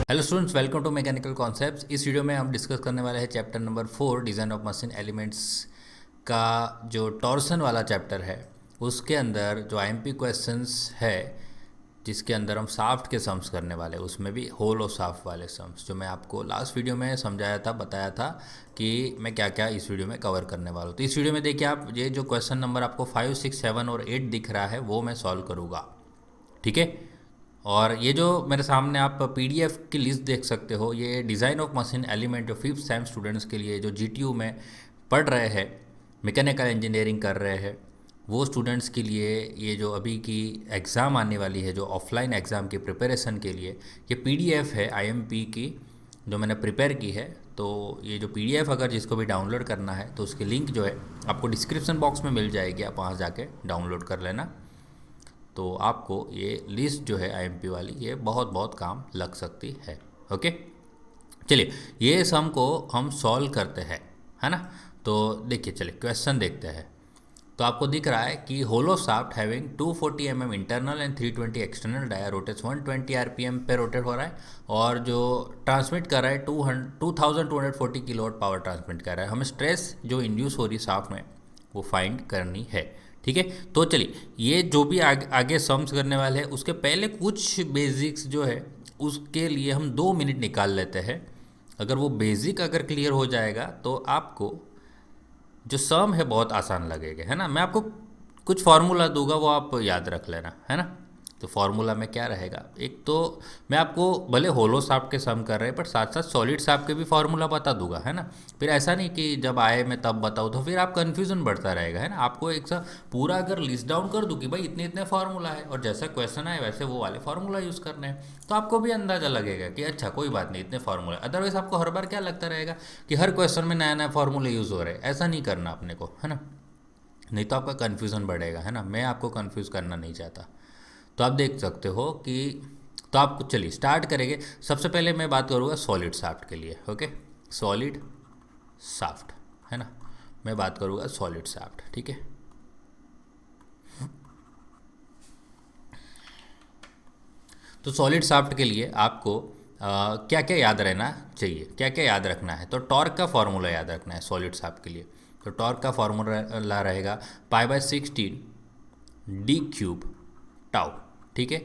Hello students, welcome to mechanical concepts. इस video में हम डिस्कस करने वाले हैं chapter number 4 design of machine elements का जो टॉर्सन वाला चैप्टर है। उसके अंदर जो आईएमपी क्वेश्चंस है जिसके अंदर हम शाफ्ट के सम्स करने वाले हैं, उसमें भी होल और शाफ्ट वाले सम्स जो मैं आपको लास्ट वीडियो में समझाया था, बताया था कि मैं क्या क्या इस वीडियो में कवर करने वाला हूँ। तो इस वीडियो में देखिए आप, ये जो क्वेश्चन नंबर आपको 5, 6, 7 और 8 दिख रहा है वो मैं सॉल्व करूँगा, ठीक है। और ये जो मेरे सामने आप पीडीएफ की लिस्ट देख सकते हो, ये डिज़ाइन ऑफ मशीन एलिमेंट जो 5th सेम स्टूडेंट्स के लिए जो जीटीयू में पढ़ रहे हैं, मैकेनिकल इंजीनियरिंग कर रहे हैं, वो स्टूडेंट्स के लिए ये जो अभी की एग्ज़ाम आने वाली है, जो ऑफलाइन एग्ज़ाम की प्रिपरेशन के लिए ये पीडीएफ है आईएमपी की जो मैंने प्रिपेयर की है। तो ये जो पीडीएफ अगर जिसको भी डाउनलोड करना है तो उसकी लिंक जो है आपको डिस्क्रिप्शन बॉक्स में मिल जाएगी, आप वहाँ जाके डाउनलोड कर लेना। तो आपको ये लिस्ट जो है आईएमपी वाली, ये बहुत बहुत काम लग सकती है। ओके, चलिए ये सम को हम सॉल्व करते हैं, है ना। तो देखिए, चलिए क्वेश्चन देखते हैं। तो आपको दिख रहा है कि hollow shaft having 240 mm internal and 320 external dia rotates 120 RPM पे रोटेट हो रहा है, और जो ट्रांसमिट कर रहा है 2240 किलोवाट पावर ट्रांसमिट कर रहा है। हमें स्ट्रेस जो इंड्यूस हो रही शाफ्ट में वो फाइंड करनी है, ठीक है। तो चलिए ये जो भी आगे सम्स करने वाले हैं उसके पहले कुछ बेसिक्स जो है उसके लिए हम 2 मिनट निकाल लेते हैं। अगर वो बेसिक अगर क्लियर हो जाएगा तो आपको जो सम है बहुत आसान लगेगा, है ना। मैं आपको कुछ फार्मूला दूंगा, वो आप याद रख लेना, है ना। तो फार्मूला में क्या रहेगा, एक तो मैं आपको भले होलो शाफ्ट के सम कर रहे हैं पर साथ साथ सॉलिड शाफ्ट के भी फार्मूला बता दूंगा, है ना। फिर ऐसा नहीं कि जब आए मैं तब बताऊँ तो फिर आप कन्फ्यूज़न बढ़ता रहेगा, है ना। आपको एक सा पूरा अगर लिस्ट डाउन कर दूँ कि भाई इतने इतने फार्मूला है और जैसा क्वेश्चन आए वैसे वो वाले फार्मूला यूज़ करने हैं, तो आपको भी अंदाज़ा लगेगा कि अच्छा कोई बात नहीं, इतने फार्मूला। अदरवाइज आपको हर बार क्या लगता रहेगा कि हर क्वेश्चन में नया नया फार्मूला यूज़ हो रहे हैं। ऐसा नहीं करना अपने को, है ना, नहीं तो आपका कन्फ्यूज़न बढ़ेगा, है ना। मैं आपको कन्फ्यूज़ करना नहीं चाहता। तो आप देख सकते हो कि, तो आप चलिए स्टार्ट करेंगे। सबसे पहले मैं बात करूँगा सॉलिड शाफ्ट के लिए। ओके, सॉलिड शाफ्ट, है ना, मैं बात करूँगा सॉलिड शाफ्ट, ठीक है। तो सॉलिड शाफ्ट के लिए आपको क्या क्या याद रहना चाहिए, क्या क्या याद रखना है। तो टॉर्क का फॉर्मूला याद रखना है सॉलिड शाफ्ट के लिए। तो टॉर्क का फॉर्मूला रहेगा π/16 डी क्यूब टाउ, ठीक है।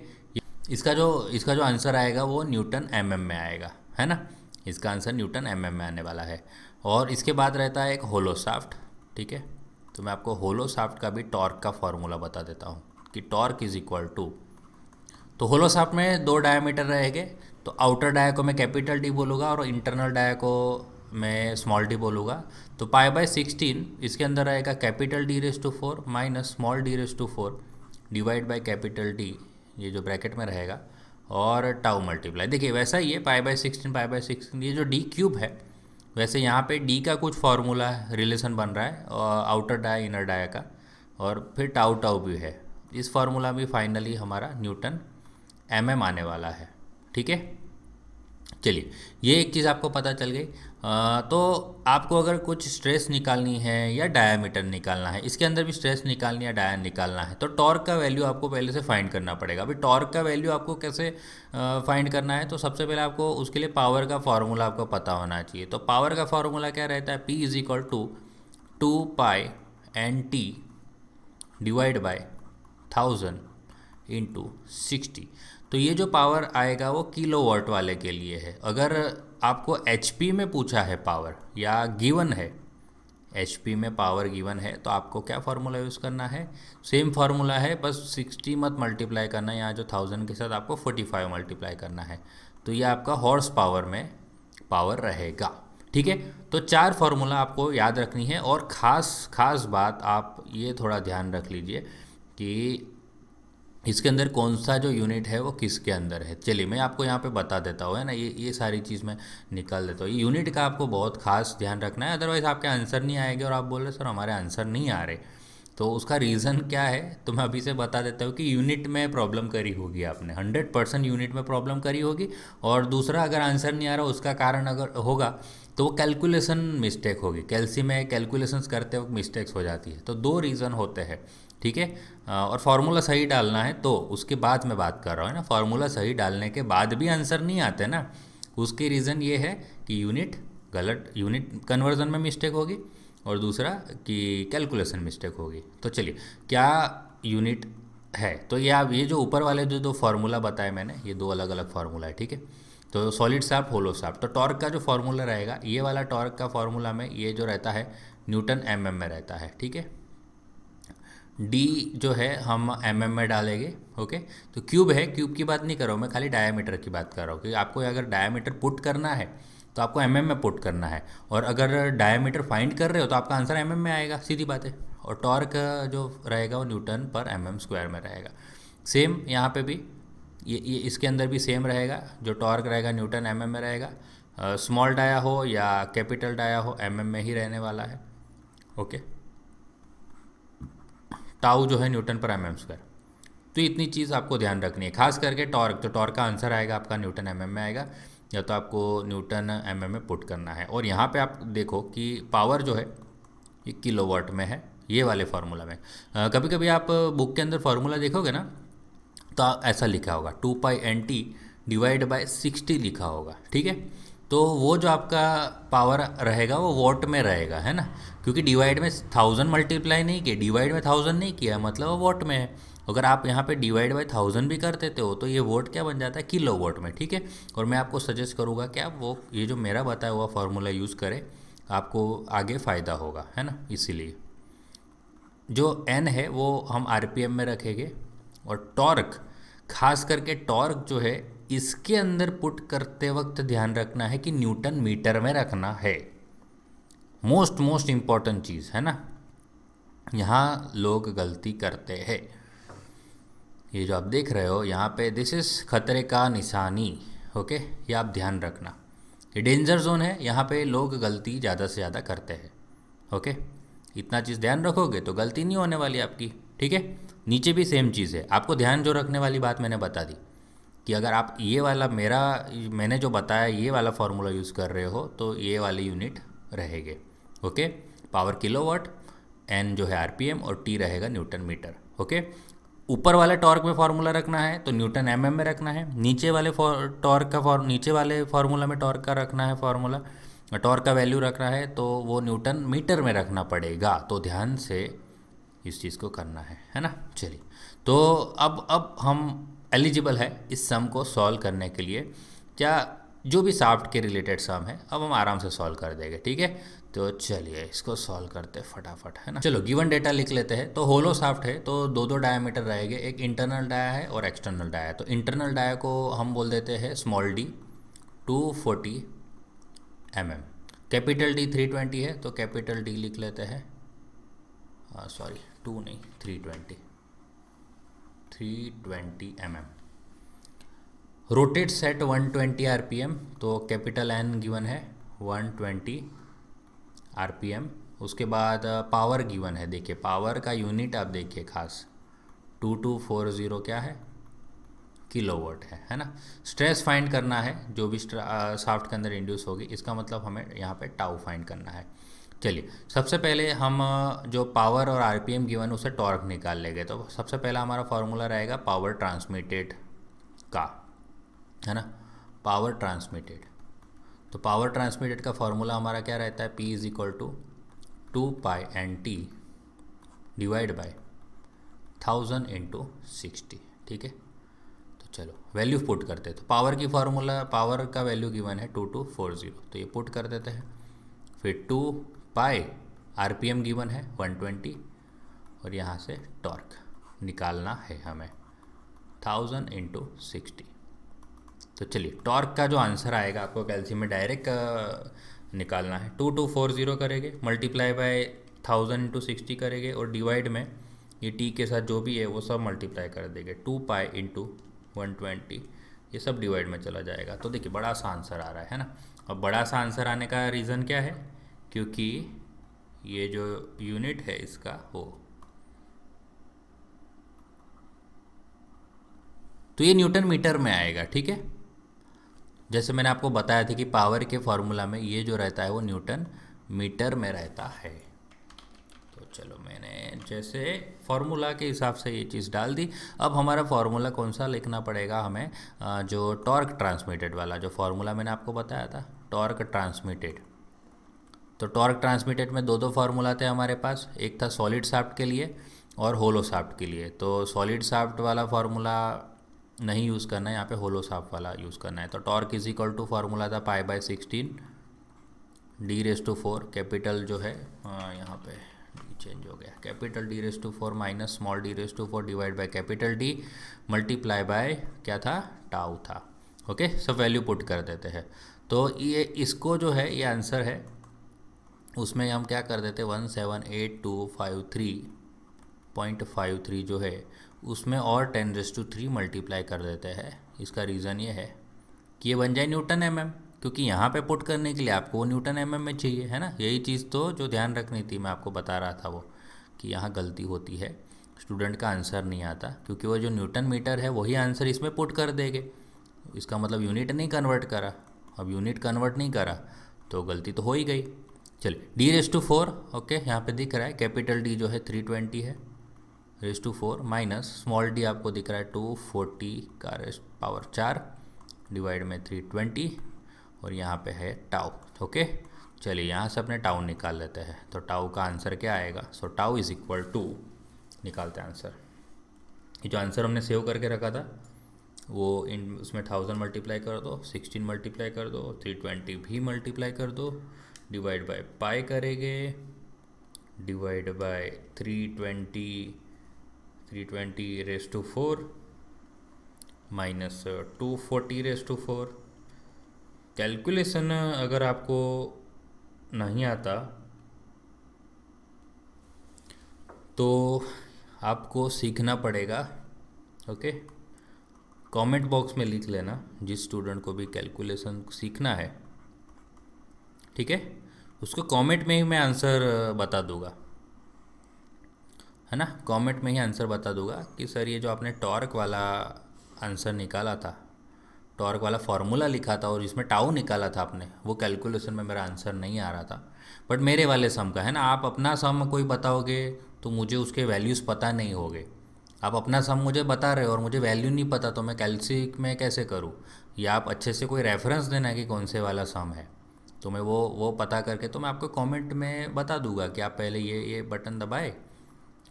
इसका जो आंसर आएगा वो न्यूटन एमएम में आएगा, है ना। इसका आंसर न्यूटन एमएम में आने वाला है। और इसके बाद रहता है एक होलो शाफ्ट, ठीक है। तो मैं आपको होलो शाफ्ट का भी टॉर्क का फॉर्मूला बता देता हूँ कि टॉर्क इज इक्वल टू, तो होलो शाफ्ट में 2 डायामीटर रहेंगे। तो आउटर डाया को मैं कैपिटल डी बोलूँगा और इंटरनल डाया को मैं स्मॉल डी बोलूँगा। तो π/16 इसके अंदर रहेगा capital D⁴ minus small D⁴ divide by capital D, ये जो ब्रैकेट में रहेगा, और टाउ मल्टीप्लाई। देखिए वैसा ही है π/16 ये जो डी क्यूब है, वैसे यहाँ पे डी का कुछ फार्मूला रिलेशन बन रहा है और आउटर डाया इनर डाया का, और फिर टाउ टाउ भी है। इस फार्मूला में फाइनली हमारा न्यूटन एमएम आने वाला है, ठीक है। चलिए ये एक चीज़ आपको पता चल गई। तो आपको अगर कुछ स्ट्रेस निकालनी है या डायामीटर निकालना है, इसके अंदर भी स्ट्रेस निकालनी है, डाया निकालना है, तो टॉर्क का वैल्यू आपको पहले से फाइंड करना पड़ेगा। अभी टॉर्क का वैल्यू आपको कैसे फाइंड करना है, तो सबसे पहले आपको उसके लिए पावर का फार्मूला आपको पता होना चाहिए। तो पावर का फार्मूला क्या रहता है, P = 2π/NT डिवाइड बाय 1000 × 60। तो ये जो पावर आएगा वो किलोवाट वाले के लिए है। अगर आपको एचपी में पूछा है पावर या गिवन है, एचपी में पावर गिवन है, तो आपको क्या फार्मूला यूज़ करना है, सेम फार्मूला है, बस 60 मत मल्टीप्लाई करना है, यहाँ जो 1000 के साथ आपको 45 मल्टीप्लाई करना है। तो ये आपका हॉर्स पावर में पावर रहेगा, ठीक है। तो 4 फार्मूला आपको याद रखनी है। और ख़ास बात आप ये थोड़ा ध्यान रख लीजिए कि इसके अंदर कौन सा जो यूनिट है वो किसके अंदर है। चलिए मैं आपको यहाँ पे बता देता हूँ, है ना, ये सारी चीज़ मैं निकाल देता हूँ। ये यूनिट का आपको बहुत खास ध्यान रखना है, अदरवाइज़ आपके आंसर नहीं आएंगे और आप बोल रहे सर हमारे आंसर नहीं आ रहे। तो उसका रीज़न क्या है, तो मैं अभी से बता देता हूँ कि यूनिट में प्रॉब्लम करी होगी आपने, 100% यूनिट में प्रॉब्लम करी होगी। और दूसरा, अगर आंसर नहीं आ रहा उसका कारण अगर होगा तो वो कैलकुलेशन मिस्टेक होगी। कैल्सी में कैलकुलेशंस करते वक्त मिस्टेक्स हो जाती है। तो 2 रीज़न होते हैं, ठीक है। और फार्मूला सही डालना है, तो उसके बाद मैं बात कर रहा हूँ ना, फार्मूला सही डालने के बाद भी आंसर नहीं आते ना, उसकी रीज़न ये है कि यूनिट कन्वर्जन में मिस्टेक होगी और दूसरा कि कैलकुलेशन मिस्टेक होगी। तो चलिए, क्या यूनिट है, तो ये जो ऊपर वाले जो दो फार्मूला बताए मैंने, ये दो अलग अलग फार्मूला है, ठीक है। तो सॉलिड शाफ्ट, होलो शाफ्ट, तो टॉर्क का जो फार्मूला रहेगा, ये वाला टॉर्क का फार्मूला में ये जो रहता है न्यूटन mm में रहता है, ठीक है। डी जो है हम mm में डालेंगे, ओके। तो क्यूब है, क्यूब की बात नहीं कर रहा हूँ मैं, खाली डायामीटर की बात कर रहा हूँ कि आपको अगर डायामीटर पुट करना है तो आपको mm में पुट करना है, और अगर डायामीटर फाइंड कर रहे हो तो आपका आंसर mm में आएगा, सीधी बात है। और टॉर्क जो रहेगा वो न्यूटन पर mm² में रहेगा। सेम यहाँ पे भी ये इसके अंदर भी सेम रहेगा, जो टॉर्क रहेगा न्यूटन mm में रहेगा। स्मॉल डाया हो या कैपिटल डाया हो mm में ही रहने वाला है, ओके। टाउ जो है न्यूटन पर mm²। तो इतनी चीज़ आपको ध्यान रखनी है, खास करके टॉर्क, तो टॉर्क का आंसर आएगा आपका न्यूटन mm में आएगा, या तो आपको न्यूटन mm में पुट करना है। और यहाँ पे आप देखो कि पावर जो है ये किलोवाट में है, ये वाले फार्मूला में। कभी कभी आप बुक के अंदर फार्मूला देखोगे ना, तो ऐसा लिखा होगा 2π/NT डिवाइड बाय 60 लिखा होगा, ठीक है। तो वो जो आपका पावर रहेगा वो वॉट में रहेगा, है ना, क्योंकि डिवाइड में 1000 मल्टीप्लाई नहीं किया, डिवाइड में 1000 नहीं किया, मतलब वो वॉट में है। अगर आप यहाँ पे डिवाइड बाय 1000 भी कर देते हो तो ये वोट क्या बन जाता है, किलो वोट में, ठीक है। और मैं आपको सजेस्ट करूँगा कि आप वो ये जो मेरा बताया हुआ फार्मूला यूज़ करें, आपको आगे फ़ायदा होगा, है ना। इसीलिए जो n है वो हम RPM में रखेंगे, और टॉर्क, खास करके टॉर्क जो है इसके अंदर पुट करते वक्त ध्यान रखना है कि न्यूटन मीटर में रखना है। मोस्ट इम्पॉर्टेंट चीज़ है ना, यहाँ लोग गलती करते हैं। ये जो आप देख रहे हो यहाँ पे, दिस इज़ खतरे का निशानी, ओके, ये आप ध्यान रखना, ये डेंजर जोन है, यहाँ पे लोग गलती ज़्यादा से ज़्यादा करते हैं, ओके। इतना चीज़ ध्यान रखोगे तो गलती नहीं होने वाली आपकी, ठीक है। नीचे भी सेम चीज़ है, आपको ध्यान जो रखने वाली बात मैंने बता दी कि अगर आप ये वाला मैंने जो बताया ये वाला फार्मूला यूज़ कर रहे हो तो ये वाली यूनिट रहेंगे, ओके। पावर किलोवाट, n जो है RPM, और t रहेगा न्यूटन मीटर, ओके। ऊपर वाले टॉर्क में फार्मूला रखना है तो न्यूटन mm में रखना है, नीचे वाले नीचे वाले फार्मूला में टॉर्क का रखना है, फार्मूला टॉर्क का वैल्यू रखना है तो वो न्यूटन मीटर में रखना पड़ेगा। तो ध्यान से इस चीज़ को करना है ना। चलिए, तो अब हम एलिजिबल है इस सम को सॉल्व करने के लिए। क्या जो भी शाफ्ट के रिलेटेड सम है अब हम आराम से सॉल्व कर देंगे, ठीक है। तो चलिए इसको सॉल्व करते फटाफट, है ना। चलो गिवन डेटा लिख लेते हैं। तो होलो शाफ्ट है तो दो डायामीटर रहेंगे, एक इंटरनल डाया है और एक्सटर्नल डाया है। तो इंटरनल डाया को हम बोल देते हैं small d, 240 mm। Capital D 320 है तो कैपिटल D लिख लेते हैं, सॉरी 2 नहीं 320 mm। रोटेट सेट 120 RPM, तो कैपिटल N गिवन है 120 RPM। उसके बाद पावर गिवन है, देखिए पावर का यूनिट आप देखिए खास 2240 क्या है, किलोवाट है ना। स्ट्रेस फाइंड करना है जो भी शाफ्ट के अंदर इंड्यूस होगी, इसका मतलब हमें यहाँ पे टाउ फाइंड करना है। चलिए सबसे पहले हम जो पावर और RPM गिवन उसे टॉर्क निकाल लेंगे। तो सबसे पहला हमारा फॉर्मूला रहेगा पावर ट्रांसमिटेड का, है ना, पावर ट्रांसमिटेड। तो पावर ट्रांसमिटेड का फॉर्मूला हमारा क्या रहता है, P = 2π/NT डिवाइड बाय 1000 × 60, ठीक है। तो चलो वैल्यू पुट करते हैं। तो पावर की फार्मूला, पावर का वैल्यू गिवन है 2240, तो ये पुट कर देते हैं। फिर 2π, RPM गिवन है 120, और यहाँ से टॉर्क निकालना है हमें 1000 × 60। तो चलिए टॉर्क का जो आंसर आएगा आपको कैलसी में डायरेक्ट निकालना है। 2240 करेंगे, मल्टीप्लाई बाय 1000 × 60 करेंगे, और डिवाइड में ये टी के साथ जो भी है वो सब मल्टीप्लाई कर देंगे, 2π × 120, ये सब डिवाइड में चला जाएगा। तो देखिए बड़ा सा आंसर आ रहा है ना। अब बड़ा सा आंसर आने का रीज़न क्या है, क्योंकि ये जो यूनिट है इसका हो, तो ये न्यूटन मीटर में आएगा, ठीक है। जैसे मैंने आपको बताया था कि पावर के फॉर्मूला में ये जो रहता है वो न्यूटन मीटर में रहता है। तो चलो मैंने जैसे फार्मूला के हिसाब से ये चीज़ डाल दी। अब हमारा फार्मूला कौन सा लिखना पड़ेगा हमें, जो टॉर्क ट्रांसमिटेड वाला जो फार्मूला मैंने आपको बताया था, टॉर्क ट्रांसमिटेड। तो टॉर्क ट्रांसमिटेड में दो दो फार्मूला थे हमारे पास, एक था सॉलिड शाफ्ट के लिए और होलो शाफ्ट के लिए। तो सॉलिड शाफ्ट वाला फार्मूला नहीं यूज़ करना है, यहाँ पे होलो शाफ्ट वाला यूज़ करना है। तो torque is equal to formula था π/16 d⁴, कैपिटल जो है यहाँ पे डी चेंज हो गया, capital d⁴ minus small d⁴ divide by capital D multiply by क्या था, टाउ था। ओके, सब वैल्यू पुट कर देते हैं। तो ये इसको जो है ये आंसर है, उसमें हम क्या कर देते 178,253.53 जो है उसमें और 10⁻³ मल्टीप्लाई कर देते हैं। इसका रीज़न ये है कि ये बन जाए न्यूटन mm, क्योंकि यहाँ पे पुट करने के लिए आपको वो न्यूटन mm में चाहिए, है ना। यही चीज़ तो जो ध्यान रखनी थी, मैं आपको बता रहा था वो, कि यहाँ गलती होती है, स्टूडेंट का आंसर नहीं आता, क्योंकि वो जो न्यूटन मीटर है वही आंसर इसमें पुट कर देंगे। इसका मतलब यूनिट नहीं कन्वर्ट करा। अब यूनिट कन्वर्ट नहीं करा तो गलती तो हो ही गई। चलिए d⁴, ओके, यहाँ पे दिख रहा है कैपिटल डी जो है 320 है, ⁴ माइनस स्मॉल डी आपको दिख रहा है 240 का पावर 4 डिवाइड में 320 और यहाँ पे है टाउ। ओके, चलिए यहाँ से अपने टाउ निकाल लेते हैं। तो टाउ का आंसर क्या आएगा, so tau is equal to, निकालते हैं आंसर। ये जो आंसर हमने सेव करके रखा था वो उसमें 1000 मल्टीप्लाई कर दो, 16 मल्टीप्लाई कर दो, 320 भी मल्टीप्लाई कर दो, डिवाइड बाय पाई करेंगे, डिवाइड बाय 320 माइनस 240 कैलकुलेशन अगर आपको नहीं आता तो आपको सीखना पड़ेगा। ओके, कमेंट बॉक्स में लिख लेना जिस स्टूडेंट को भी कैलकुलेशन सीखना है, ठीक है, उसको कमेंट में ही मैं आंसर बता दूंगा, है ना। कमेंट में ही आंसर बता दूंगा कि सर ये जो आपने टॉर्क वाला आंसर निकाला था, टॉर्क वाला फार्मूला लिखा था और इसमें टाउ निकाला था आपने, वो कैलकुलेशन में मेरा आंसर नहीं आ रहा था, बट मेरे वाले सम का है ना। आप अपना सम कोई बताओगे तो मुझे उसके वैल्यूज़ पता नहीं होंगे। आप अपना सम मुझे बता रहे हो और मुझे वैल्यू नहीं पता, तो मैं कैलसी में कैसे करूँ। या आप अच्छे से कोई रेफरेंस देना कि कौन से वाला सम है, तो मैं वो पता करके तो मैं आपको कमेंट में बता दूंगा कि आप पहले ये बटन दबाए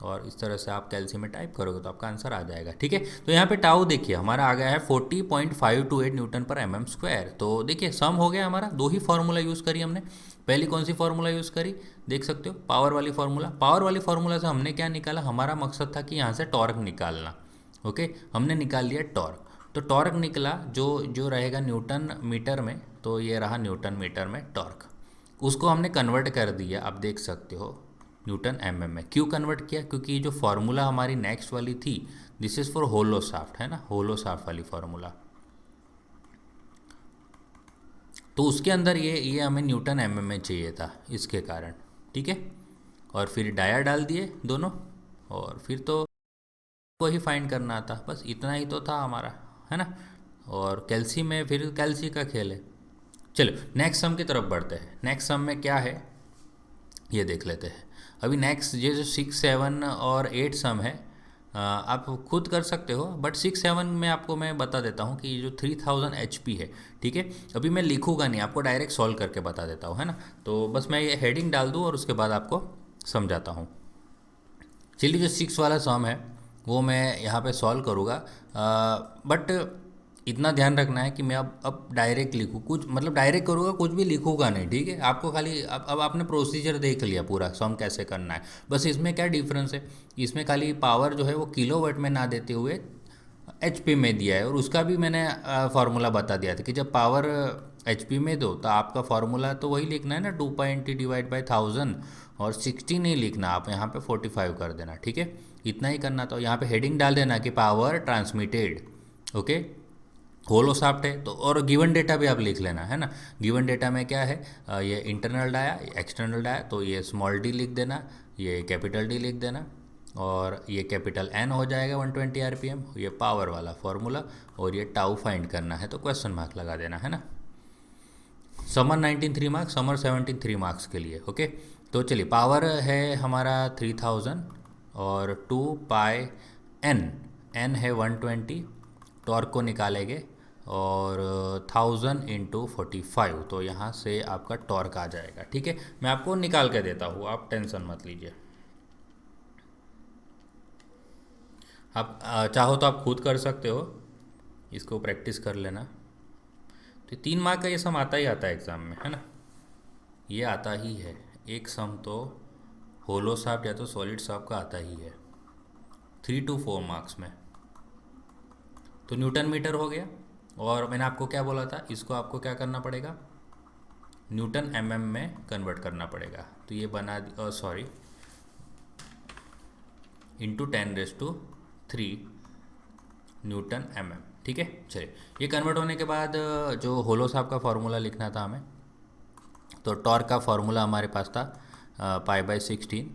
और इस तरह से आप कैलसी में टाइप करोगे तो आपका आंसर आ जाएगा, ठीक है। तो यहाँ पे टाउ देखिए हमारा आ गया है 40.528 न्यूटन पर mm²। तो देखिए सम हो गया हमारा। दो ही फार्मूला यूज़ करी हमने। पहली कौन सी फार्मूला यूज़ करी, देख सकते हो, पावर वाली फार्मूला। पावर वाली फार्मूला से हमने क्या निकाला, हमारा मकसद था कि यहाँ से टॉर्क निकालना। ओके, हमने निकाल लिया टॉर्क। तो टॉर्क निकला जो रहेगा न्यूटन मीटर में, तो ये रहा न्यूटन मीटर में टॉर्क। उसको हमने कन्वर्ट कर दिया, आप देख सकते हो, न्यूटन mm में। क्यों कन्वर्ट किया, क्योंकि जो फार्मूला हमारी नेक्स्ट वाली थी, this is for hollow shaft, है ना, होलो शाफ्ट वाली फार्मूला, तो उसके अंदर ये हमें न्यूटन mm में चाहिए था, इसके कारण, ठीक है। और फिर डाया डाल दिए दोनों, और फिर तो वही फाइंड करना था, बस इतना ही तो था हमारा, है ना। और कैल्सी में फिर कैल्सी का खेल है। चलो नेक्स्ट सम की तरफ बढ़ते हैं। नेक्स्ट सम में क्या है ये देख लेते हैं। अभी नेक्स्ट ये जो 6, 7 और 8 सम है, आप खुद कर सकते हो, बट 6, 7 में आपको मैं बता देता हूँ कि ये जो 3000 HP है, ठीक है। अभी मैं लिखूँगा नहीं, आपको डायरेक्ट सॉल्व करके बता देता हूँ, है ना। तो बस मैं ये हेडिंग डाल दूँ और उसके बाद आपको समझाता हूँ। चलिए, जो 6 वाला सम है वो मैं यहाँ पे सॉल्व करूँगा, बट इतना ध्यान रखना है कि मैं अब डायरेक्ट लिखूँ, कुछ मतलब डायरेक्ट करूँगा, कुछ भी लिखूँगा नहीं, ठीक है। आपको खाली अब आपने प्रोसीजर देख लिया पूरा, सम कैसे करना है। बस इसमें क्या डिफरेंस है, इसमें खाली पावर जो है वो किलोवाट में ना देते हुए HP में दिया है, और उसका भी मैंने फार्मूला बता दिया था कि जब पावर HP में दो तो आपका फार्मूला तो वही लिखना है ना, 2.0 डिवाइड बाई 1000, और 60 नहीं लिखना, आप यहाँ पे 45 कर देना, ठीक है। इतना ही करना। तो यहाँ पे हेडिंग डाल देना कि पावर ट्रांसमिटेड, ओके, होलो शाफ्ट है तो, और गिवन डेटा भी आप लिख लेना, है ना। गिवन डेटा में क्या है, ये इंटरनल डाया, एक्सटर्नल डाया, तो ये स्मॉल डी लिख देना, ये कैपिटल डी लिख देना, और ये कैपिटल N हो जाएगा 120 RPM, ये पावर वाला फार्मूला, और ये टाउ फाइंड करना है तो क्वेश्चन मार्क लगा देना, है ना। समर 19 3 मार्क्स, समर 17 3 मार्क्स के लिए, ओके। तो चलिए पावर है हमारा 3000 और 2 पाई एन है 120, टॉर्क को निकालेंगे और 1000 इंटू 45, तो यहाँ से आपका टॉर्क आ जाएगा। ठीक है, मैं आपको निकाल के देता हूँ, आप टेंशन मत लीजिए। आप चाहो तो आप खुद कर सकते हो, इसको प्रैक्टिस कर लेना। तो 3 मार्क का ये सम आता ही आता है एग्ज़ाम में, है ना, ये आता ही है। एक सम तो होलो साफ्ट या तो सॉलिड साफ्ट का आता ही है 3 to 4 मार्क्स में। तो न्यूटन मीटर हो गया, और मैंने आपको क्या बोला था, इसको आपको क्या करना पड़ेगा, न्यूटन एमएम में कन्वर्ट करना पड़ेगा। तो ये बना सॉरी इंटू 10⁻³ न्यूटन एमएम। ठीक है, चलिए ये कन्वर्ट होने के बाद जो होलो साहब का फार्मूला लिखना था हमें, तो टॉर्क का फार्मूला हमारे पास था π/16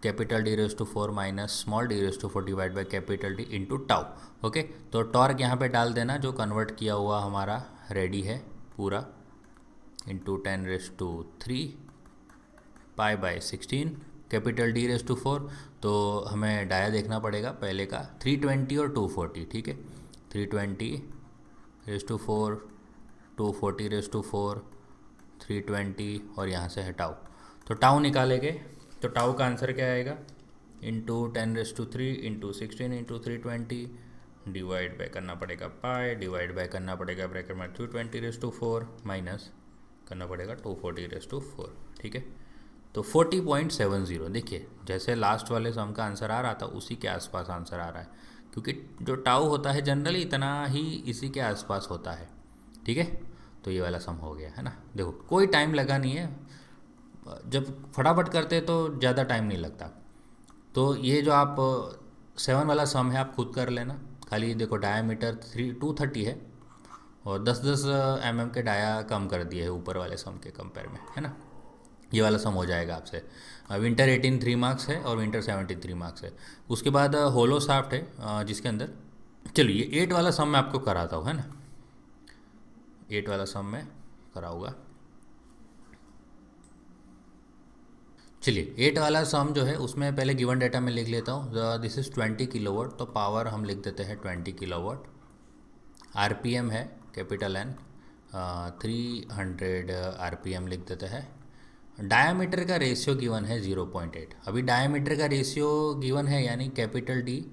कैपिटल D⁻⁴ माइनस small D⁻⁴ divide by capital D into tau. Okay, तो टॉर्क यहाँ पे डाल देना, जो कन्वर्ट किया हुआ हमारा रेडी है पूरा, इंटू 10⁻³ π/16 कैपिटल D⁻⁴। तो हमें डाया देखना पड़ेगा पहले का 320 और 240। ठीक है, 320⁴ 240⁴ 320 और यहाँ से हटाओ, तो टाउ निकालेंगे। तो टाउ का आंसर क्या आएगा, into 10⁻³ into 16 into 320 divide by करना पड़ेगा पाई, डिवाइड बाय करना पड़ेगा ब्रैकेट में 220⁴ माइनस करना पड़ेगा 240⁴। ठीक है, तो 40.70। देखिए जैसे लास्ट वाले सम का आंसर आ रहा था उसी के आसपास आंसर आ रहा है, क्योंकि जो टाउ होता है जनरली इतना ही इसी के आसपास होता है। ठीक है, तो ये वाला सम हो गया है ना। देखो कोई टाइम लगा नहीं है, जब फटाफट करते तो ज़्यादा टाइम नहीं लगता। तो ये जो आप 7 वाला सम है आप खुद कर लेना, खाली देखो डायामीटर 230 है और 10-10 mm के डाया कम कर दिए है ऊपर वाले सम के कंपेयर में, है ना। ये वाला सम हो जाएगा आपसे। विंटर 18 3 मार्क्स है और विंटर 17 3 मार्क्स है। उसके बाद होलो साफ्ट है जिसके अंदर, चलिए 8 वाला सम मैं आपको कराता हूँ, है ना। 8 वाला सम मैं कराऊँगा। चलिए 8 वाला सम जो है उसमें पहले गिवन डेटा में लिख लेता हूँ। दिस इज़ 20 किलोवाट, तो पावर हम लिख देते हैं 20 किलोवाट। आरपीएम है कैपिटल एन 300 आरपीएम लिख देते हैं। डायामीटर का रेशियो गिवन है 0.8। अभी डायामीटर का रेशियो गिवन है यानी capital D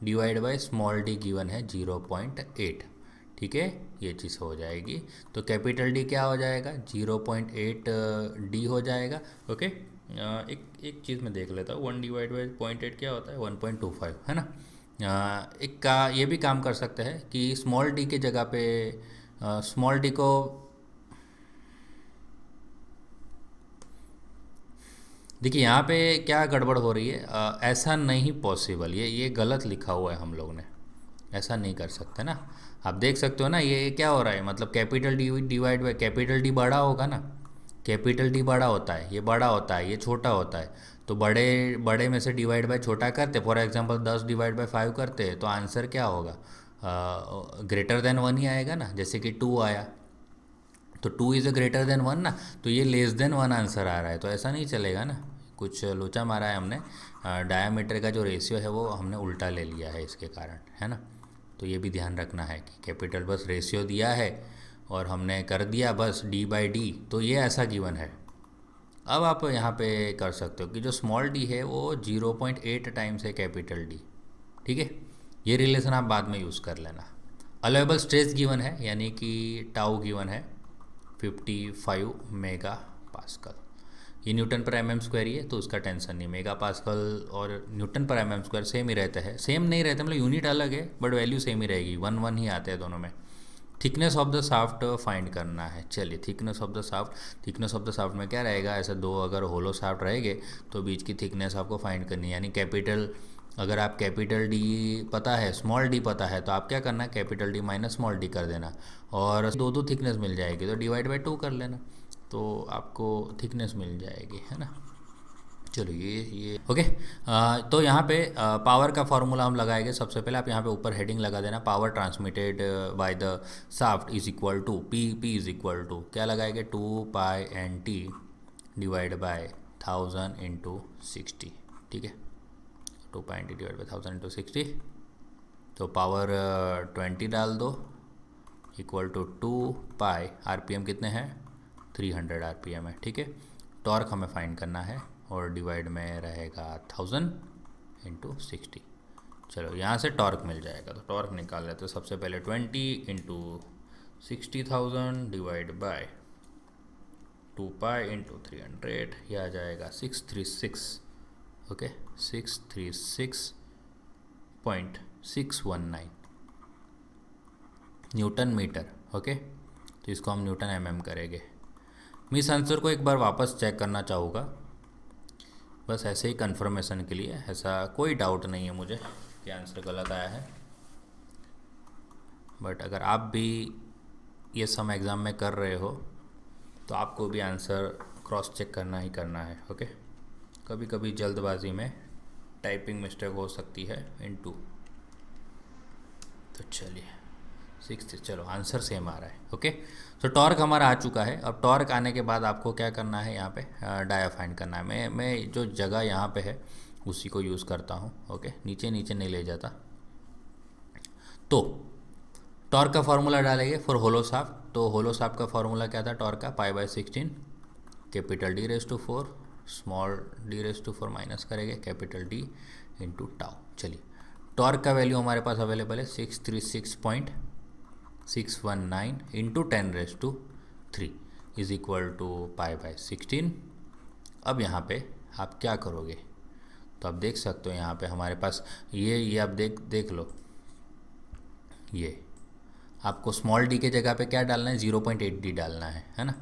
divide by small D given है 0.8। ठीक है, ये चीज़ हो जाएगी। तो कैपिटल डी क्या हो जाएगा, 0.8 डी हो जाएगा। ओके, एक चीज़ मैं देख लेता हूँ, 1 डिवाइड बाई 0.8 क्या होता है, 1.25, है ना। एक का ये भी काम कर सकते हैं कि स्मॉल डी के जगह पे स्मॉल डी को, देखिए यहाँ पे क्या गड़बड़ हो रही है, ऐसा नहीं पॉसिबल, ये गलत लिखा हुआ है हम लोग ने, ऐसा नहीं कर सकते ना। आप देख सकते हो ना ये क्या हो रहा है, मतलब capital D divide by capital D बड़ा होगा ना, कैपिटल डी बड़ा होता है, ये बड़ा होता है, ये छोटा होता है। तो बड़े में से डिवाइड बाय छोटा करते, फॉर एग्जांपल 10 डिवाइड बाय 5 करते, तो आंसर क्या होगा, ग्रेटर देन 1 ही आएगा ना। जैसे कि 2 आया तो 2 इज़ अ ग्रेटर देन 1 ना, तो ये लेस देन 1 आंसर आ रहा है, तो ऐसा नहीं चलेगा ना, कुछ लोचा मारा है हमने। डायामीटर का जो रेशियो है वो हमने उल्टा ले लिया है इसके कारण, है ना। तो ये भी ध्यान रखना है कि कैपिटल बस रेशियो दिया है और हमने कर दिया बस डी बाई डी, तो ये ऐसा गिवन है। अब आप यहाँ पे कर सकते हो कि जो स्मॉल डी है वो 0.8 टाइम्स है कैपिटल डी। ठीक है, ये रिलेशन आप बाद में यूज़ कर लेना। अलाउएबल स्ट्रेस गिवन है यानी कि टाउ गिवन है 55 मेगा पास्कल। ये न्यूटन पर एम एम स्क्वायर ही है तो उसका टेंशन नहीं, मेगा पास्कल और न्यूटन पर एम एम स्क्वायर सेम ही रहते हैं, सेम नहीं रहते मतलब यूनिट अलग है बट वैल्यू सेम ही रहेगी, 1 ही आते हैं दोनों में। Thickness of the shaft find करना है। चलिए थिकनेस ऑफ द शाफ्ट में क्या रहेगा, ऐसे दो अगर होलो शाफ्ट रहेंगे तो बीच की थिकनेस आपको फाइंड करनी है, यानी कैपिटल, अगर आप कैपिटल डी पता है स्मॉल डी पता है तो आप क्या करना, capital D minus small D कर देना और दो थिकनेस मिल जाएगी तो डिवाइड बाय 2 कर लेना, तो आपको थिकनेस मिल जाएगी, है ना। चलो ये ओके। तो यहाँ पे पावर का फॉर्मूला हम लगाएंगे। सबसे पहले आप यहाँ पे ऊपर हेडिंग लगा देना, power transmitted by the shaft is equal to P is equal to क्या लगाएंगे, 2 pi N T divide by 1000 into 60, ठीक है। 2.8 डिवाइड बाई 1000 इंटू 60, तो पावर 20 डाल दो, इक्वल टू 2 पाई, आरपीएम कितने हैं 300 आरपीएम है, ठीक है। टॉर्क हमें फाइंड करना है और डिवाइड में रहेगा 1000 इंटू 60। चलो यहाँ से टॉर्क मिल जाएगा, तो टॉर्क निकाल लेते हैं। सबसे पहले 20 into 60,000 divide by 2 pi into 300, यह आ जाएगा 636, ओके 636.619 न्यूटन मीटर, ओके। तो इसको हम न्यूटन एमएम करेंगे। मैं इस आंसर को एक बार वापस चेक करना चाहूँगा, बस ऐसे ही कंफर्मेशन के लिए। ऐसा कोई डाउट नहीं है मुझे कि आंसर गलत आया है, बट अगर आप भी ये सम एग्ज़ाम में कर रहे हो तो आपको भी आंसर क्रॉस चेक करना ही करना है, ओके। कभी कभी जल्दबाजी में टाइपिंग मिस्टेक हो सकती है इनटू, तो चलिए 6, चलो आंसर सेम आ रहा है, ओके। तो टॉर्क हमारा आ चुका है। अब टॉर्क आने के बाद आपको क्या करना है, यहाँ पे डाया फाइंड करना है। मैं जो जगह यहाँ पे है उसी को यूज़ करता हूँ, ओके। नीचे नीचे नहीं ले जाता। तो टॉर्क का फार्मूला डालेंगे फॉर होलो शाफ्ट। तो होलो शाफ्ट का फार्मूला क्या था टॉर्क का, π/16 capital D⁴, small D⁴ minus करेंगे कैपिटल D इंटू टाउ। चलिए टॉर्क का वैल्यू हमारे पास अवेलेबल है 636.619 इंटू 10⁻³ इज इक्वल टू π/16। अब यहाँ पे आप क्या करोगे, तो आप देख सकते हो यहाँ पे हमारे पास ये आप देख लो, ये आपको स्मॉल डी के जगह पे क्या डालना है 0.8D डालना है ना।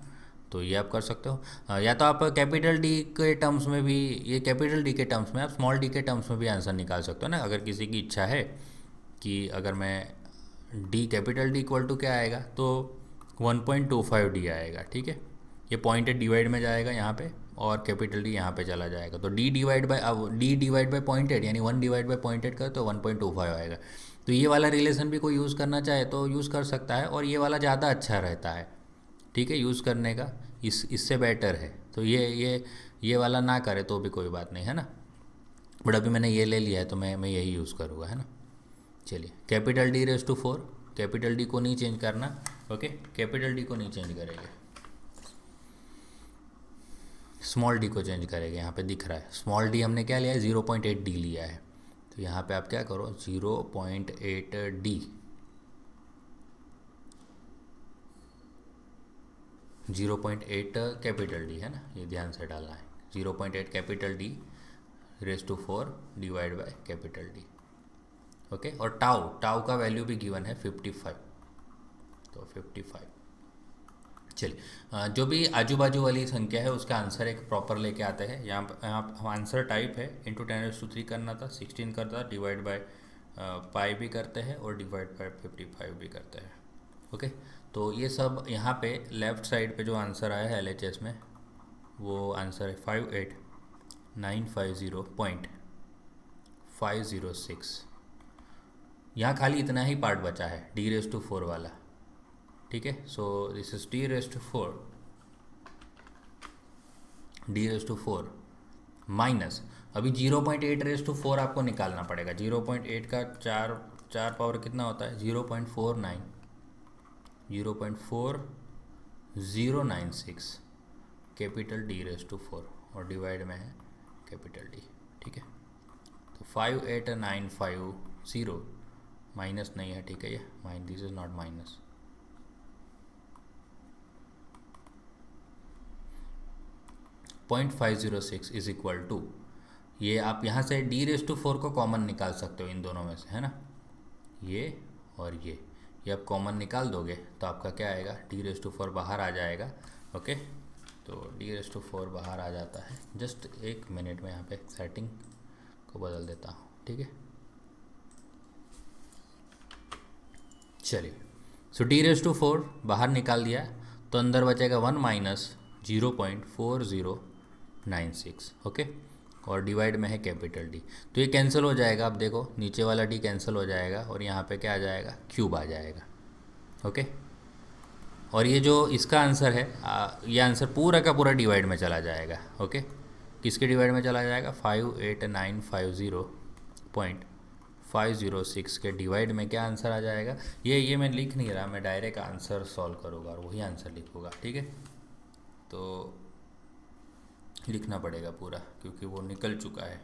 तो ये आप कर सकते हो, या तो आप कैपिटल डी के टर्म्स में भी, ये कैपिटल डी के टर्म्स में, आप स्मॉल डी के टर्म्स में भी आंसर निकाल सकते हो ना। अगर किसी की इच्छा है कि अगर मैं D capital D equal to क्या आएगा, तो 1.25D आएगा, ठीक है। ये पॉइंटेड डिवाइड में जाएगा यहाँ पे और कैपिटल डी यहाँ पे चला जाएगा, तो डी डिवाइड बाय पॉइंटेड यानी 1 डिवाइड बाय पॉइंटेड कर तो 1.25 आएगा। तो ये वाला रिलेशन भी कोई यूज़ करना चाहे तो यूज़ कर सकता है, और ये वाला ज़्यादा अच्छा रहता है, ठीक है, यूज़ करने का इससे बेटर है। तो ये वाला ना करे तो भी कोई बात नहीं है ना, बट अभी मैंने ये ले लिया है तो मैं यही यूज़ करूँगा, है ना। चलिए कैपिटल D⁴, कैपिटल डी को नहीं चेंज करना, ओके, कैपिटल डी को नहीं चेंज करेंगे, स्मॉल डी को चेंज करेंगे। यहाँ पे दिख रहा है स्मॉल डी हमने क्या लिया है 0.8D लिया है, तो यहाँ पे आप क्या करो 0.8D 0.8 कैपिटल डी है ना, ये ध्यान से डालना है। 0.8 capital D⁴ divide by capital D, okay. और टाउ का वैल्यू भी गिवन है 55, तो 55। चलिए जो भी आजू बाजू वाली संख्या है उसका आंसर एक प्रॉपर लेके आते हैं। यहाँ आंसर टाइप है इंटू 10⁻³ करना था, 16 करता, डिवाइड बाय पाई भी करते हैं और डिवाइड बाय 55 भी करते हैं, ओके। तो ये सब यहाँ पे लेफ़्ट साइड पे जो आंसर आया है LHS में वो आंसर है 58950.506। यहाँ खाली इतना ही पार्ट बचा है D⁴ वाला, ठीक है। So this is D⁴ minus, अभी 0.8⁴ आपको निकालना पड़ेगा। 0.8 का चार पावर कितना होता है 0.4096 कैपिटल D⁴ और डिवाइड में है कैपिटल डी, ठीक है। तो 58950 माइनस नहीं है, ठीक है, ये this is not minus, 0.506 is equal to, ये आप यहाँ से D⁴ को कॉमन निकाल सकते हो इन दोनों में से, है ना। ये और ये आप कॉमन निकाल दोगे तो आपका क्या आएगा D⁴ बाहर आ जाएगा, ओके। तो D⁴ बाहर आ जाता है। जस्ट एक मिनट में यहाँ पे सेटिंग को बदल देता हूँ, ठीक है। चलिए सो D⁴ बाहर निकाल दिया तो अंदर बचेगा 1 माइनस 0.4096, ओके, और डिवाइड में है कैपिटल डी। तो ये कैंसिल हो जाएगा, आप देखो नीचे वाला डी कैंसिल हो जाएगा और यहाँ पे क्या आ जाएगा क्यूब आ जाएगा, ओके। और ये जो इसका आंसर है ये आंसर पूरा का पूरा डिवाइड में चला जाएगा। ओके, किसके डिवाइड में चला जाएगा? 58950.506 के डिवाइड में क्या आंसर आ जाएगा? ये मैं लिख नहीं रहा, मैं डायरेक्ट आंसर सॉल्व करूँगा और वही आंसर लिखूँगा। ठीक है, तो लिखना पड़ेगा पूरा क्योंकि वो निकल चुका है।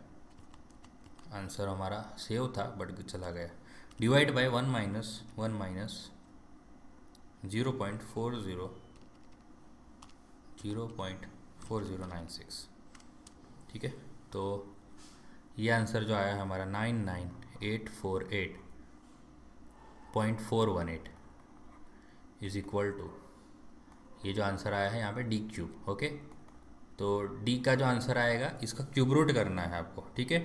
आंसर हमारा सेव था बट चला गया। Divide by 1 minus 0.4096। ठीक है, तो ये आंसर जो आया हमारा 99848.418 इज इक्वल टू, ये जो आंसर आया है यहाँ पे डी क्यूब। ओके, तो डी का जो आंसर आएगा इसका क्यूब रूट करना है आपको। ठीक है,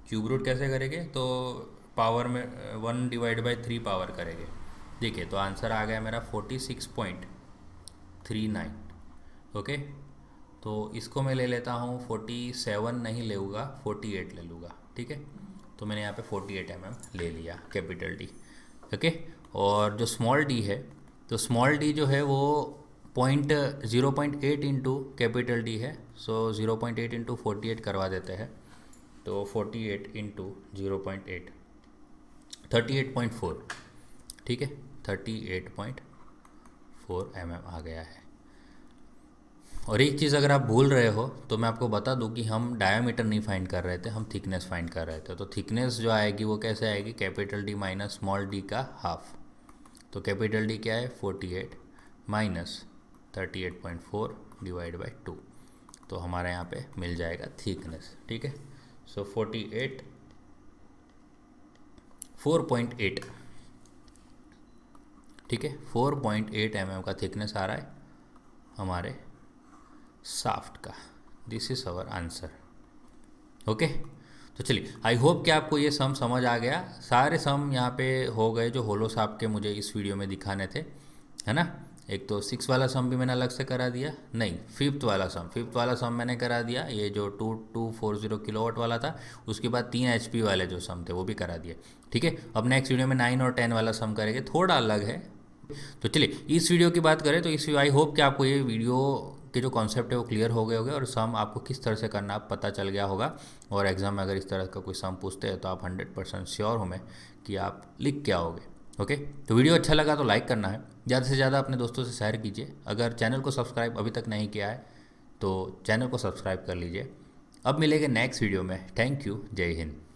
क्यूब रूट कैसे करेंगे? तो पावर में 1/3 पावर करेंगे। देखिए, तो आंसर आ गया मेरा 46.39। ओके, तो इसको मैं ले लेता हूँ 47 नहीं लेऊँगा, 48 ले लूँगा। ठीक है, तो मैंने यहाँ पे 48 mm ले लिया, कैपिटल डी। ओके, और जो स्मॉल डी है, तो स्मॉल डी जो है वो 0.8 इंटू कैपिटल डी है। सो 0.8 इंटू 48 करवा देते हैं, तो 48 इंटू 0.8 38.4। ठीक है, 38.4 mm आ गया है। और एक चीज़ अगर आप भूल रहे हो तो मैं आपको बता दूं कि हम डायमीटर नहीं फाइंड कर रहे थे, हम थिकनेस फाइंड कर रहे थे। तो थिकनेस जो आएगी वो कैसे आएगी? Capital D minus small D का हाफ। तो कैपिटल डी क्या है? 48 माइनस 38.4 डिवाइड बाई 2, तो हमारे यहाँ पे मिल जाएगा थिकनेस। ठीक है, सो 4.8। ठीक है, 4.8 mm का थिकनेस आ रहा है हमारे शाफ्ट का। This is our answer. Okay, तो चलिए, आई होप कि आपको ये सम समझ आ गया। सारे सम यहाँ पे हो गए जो होलो शाफ्ट के मुझे इस वीडियो में दिखाने थे, है ना। एक तो 6 वाला सम भी मैंने अलग से करा दिया, नहीं 5th वाला सम मैंने करा दिया। ये जो 2240 किलोवाट वाला था, उसके बाद 3 HP वाले जो सम थे वो भी करा दिए। ठीक है, अब नेक्स्ट वीडियो में 9 और 10 वाला सम करेंगे, थोड़ा अलग है। तो चलिए, इस वीडियो की बात करें तो इस आई होप कि आपको ये वीडियो के जो कॉन्सेप्ट है वो क्लियर हो गए होंगे और सम आपको किस तरह से करना पता चल गया होगा। और एग्जाम में अगर इस तरह का कोई सम पूछते हैं तो आप 100% श्योर हो मैं कि आप लिख के आओगे। ओके, तो वीडियो अच्छा लगा तो लाइक करना है, ज़्यादा से ज़्यादा अपने दोस्तों से शेयर कीजिए। अगर चैनल को सब्सक्राइब अभी तक नहीं किया है तो चैनल को सब्सक्राइब कर लीजिए। अब मिलेंगे नेक्स्ट वीडियो में। थैंक यू, जय हिंद।